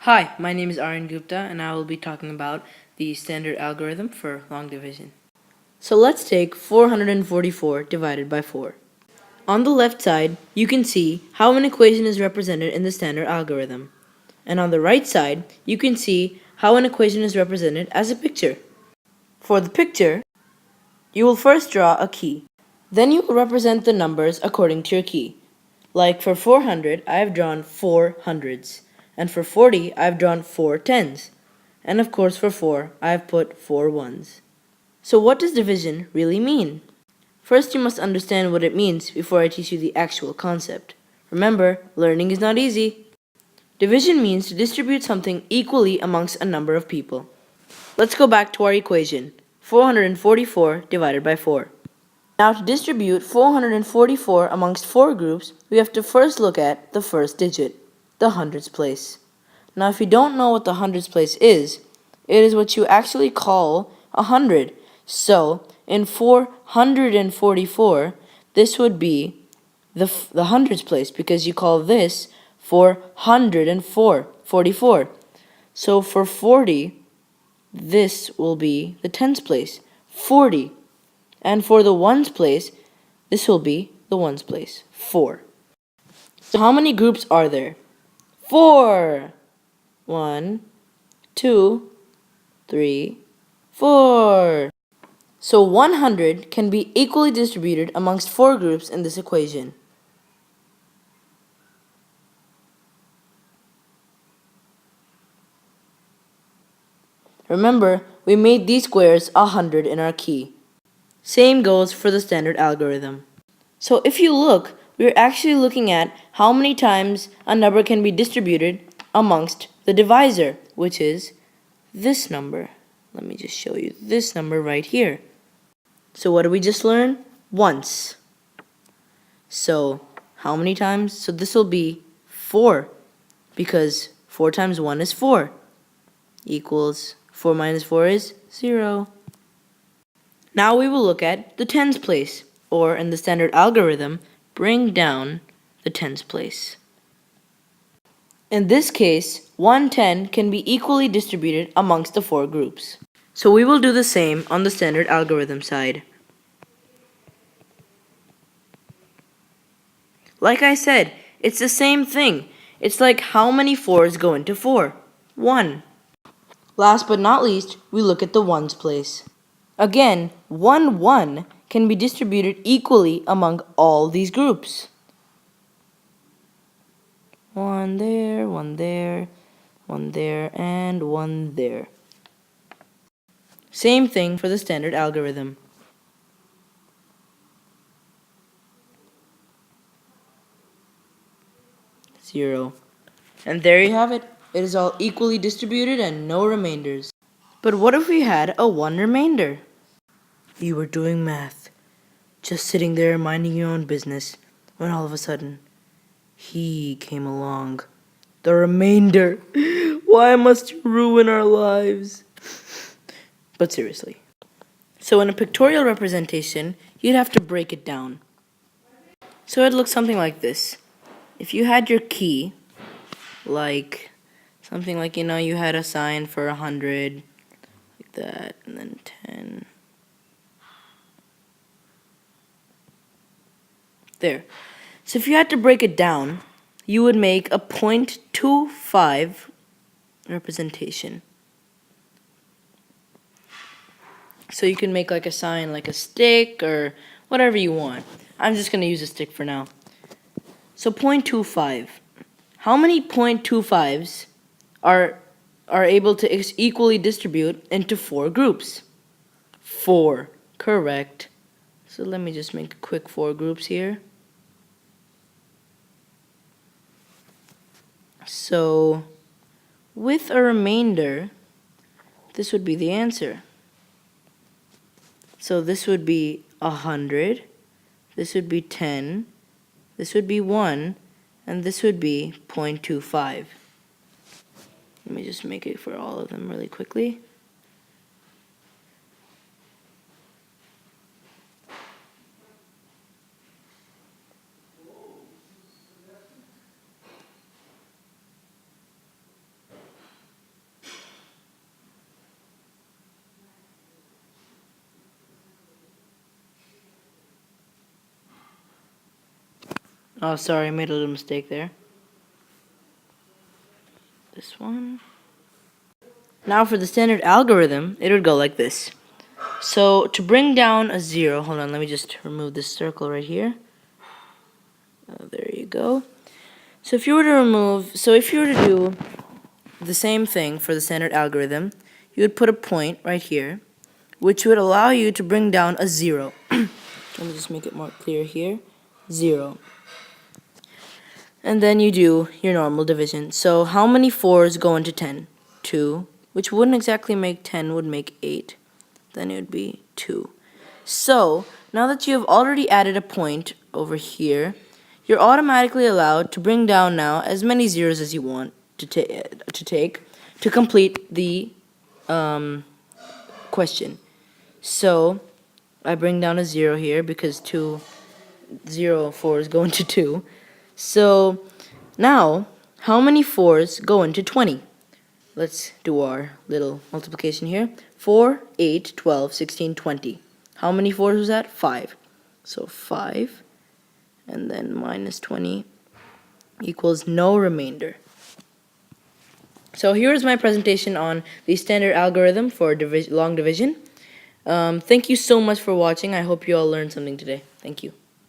Hi, my name is Aryaan Gupta and I will be talking about the standard algorithm for long division. So let's take 444 divided by 4. On the left side, you can see how an equation is represented in the standard algorithm. And on the right side, you can see how an equation is represented as a picture. For the picture, you will first draw a key. Then you will represent the numbers according to your key. Like for 400, I have drawn 4 hundreds. And for 40, I have drawn 4 tens. And of course for 4, I have put 4 ones. So what does division really mean? First, you must understand what it means before I teach you the actual concept. Remember, learning is not easy. Division means to distribute something equally amongst a number of people. Let's go back to our equation, 444 divided by 4. Now to distribute 444 amongst 4 groups, we have to first look at the first digit, the hundreds place. Now if you don't know what the hundreds place is, it is what you actually call 100. So in 444, this would be the hundreds place because you call this 404, 44. So for 40, this will be the tens place, 40. And for the ones place, this will be the ones place, 4. So how many groups are there? 4. 1, 2, 3, 4. So 100 can be equally distributed amongst 4 groups in this equation. Remember, we made these squares 100 in our key. Same goes for the standard algorithm. So if you look, we're actually looking at how many times a number can be distributed amongst the divisor, which is this number. Let me just show you this number right here. So what did we just learn? Once. So how many times? So this will be 4, because 4 times 1 is 4, equals 4 minus 4 is 0. Now we will look at the tens place, or in the standard algorithm, bring down the tens place. In this case, 110 can be equally distributed amongst the 4 groups. So we will do the same on the standard algorithm side. Like I said, it's the same thing. It's like how many 4s go into 4? 1. Last but not least, we look at the ones place. Again, 1 can be distributed equally among all these groups. 1 there, 1 there, 1 there, and 1 there. Same thing for the standard algorithm. Zero. And there you have it. It is all equally distributed and no remainders. But what if we had a 1 remainder? You were doing math, just sitting there minding your own business, when all of a sudden, he came along. The remainder. Why must you ruin our lives? But seriously. So in a pictorial representation, you'd have to break it down. So it looks something like this. If you had your key, like something like, you had a sign for 100, like that, and then 10. There. So if you had to break it down, you would make a 0.25 representation. So you can make like a sign, like a stick or whatever you want. I'm just going to use a stick for now. So 0.25. How many 0.25s are able to equally distribute into 4 groups? 4. Correct. So let me just make a quick 4 groups here. So with a remainder, this would be the answer. So this would be 100, this would be 10, this would be 1, and this would be 0.25. Let me just make it for all of them really quickly. Oh, sorry, I made a little mistake there. This one. Now for the standard algorithm, it would go like this. So to bring down a 0, hold on, let me just remove this circle right here. There you go. So if you were to do the same thing for the standard algorithm, you would put a point right here, which would allow you to bring down a 0. Let me just make it more clear here. 0. And then you do your normal division. So how many 4s go into 10? 2, which wouldn't exactly make 10, would make 8. Then it would be 2. So now that you have already added a point over here, you're automatically allowed to bring down now as many zeros as you want to take to complete the question. So I bring down a 0 here because 4s go into 2. So now, how many 4s go into 20? Let's do our little multiplication here. 4, 8, 12, 16, 20. How many 4s was that? 5. So 5, and then minus 20 equals no remainder. So here is my presentation on the standard algorithm for long division. Thank you so much for watching. I hope you all learned something today. Thank you.